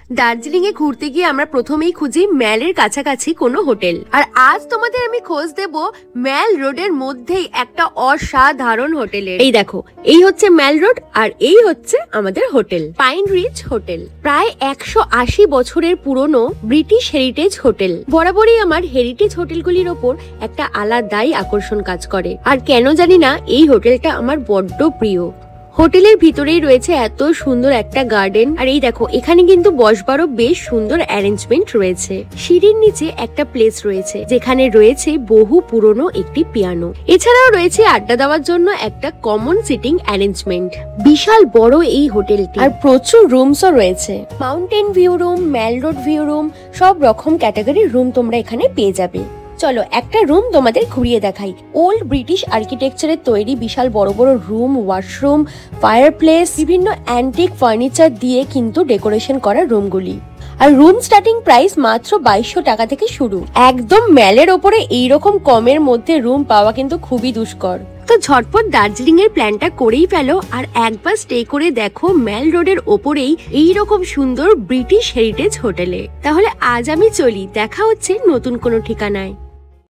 দার্জিলিং এ ঘুরতে গিয়ে আমরা প্রথমেই খুঁজি ম্যালের কাছাকাছি কোনো হোটেল। আর আজ তোমাদের আমি খোঁজ দেব ম্যাল রোডের মধ্যেই একটা অসাধারণ হোটেলের। এই দেখো, এই হচ্ছে ম্যাল রোড আর এই হচ্ছে আমাদের হোটেল, পাইন রিচ হোটেল। প্রায় 180 বছরের পুরনো ব্রিটিশ হেরিটেজ হোটেল। বরাবরই আমার হেরিটেজ হোটেলগুলির ওপর একটা আলাদাই আকর্ষণ কাজ করে, আর কেন জানি না এই হোটেলটা আমার বড্ড প্রিয়। হোটেলের ভিতরেই রয়েছে এত সুন্দর একটা গার্ডেন, আর এই দেখো এখানে কিন্তু বসবারও বেশ সুন্দর অ্যারেঞ্জমেন্ট রয়েছে। সিঁড়ির নিচে একটা প্লেস রয়েছে যেখানে রয়েছে বহু পুরনো একটি পিয়ানো। এছাড়াও রয়েছে আড্ডা দেওয়ার জন্য একটা কমন সিটিং অ্যারেঞ্জমেন্ট। বিশাল বড় এই হোটেলটি, আর প্রচুর রুমসও রয়েছে। মাউন্টেন ভিউ রুম, ম্যাল রোড ভিউ রুম, সব রকম ক্যাটাগরির রুম তোমরা এখানে পেয়ে যাবে। চলো একটা রুম তোমাদের ঘুরিয়ে দেখাই। ওল্ড ব্রিটিশ আর্কিটেকচারের তৈরি বিশাল বড় বড় রুম, ওয়াশরুম, ফায়ারপ্লেস, বিভিন্ন অ্যান্টিক ফার্নিচার দিয়ে কিন্তু ডেকোরেশন করা রুমগুলি। আর রুম স্টার্টিং প্রাইস মাত্র 2200 টাকা থেকে শুরু। একদম ম্যালের ওপরে এইরকম কমের মধ্যে রুম পাওয়া কিন্তু খুবই দুষ্কর। তো ঝটপট দার্জিলিং এর প্ল্যানটা করেই ফেলো আর একবার স্টে করে দেখো ম্যাল রোডের ওপরেই এইরকম সুন্দর ব্রিটিশ হেরিটেজ হোটেলে। তাহলে আজ আমি চলি, দেখা হচ্ছে নতুন কোনো ঠিকানায়।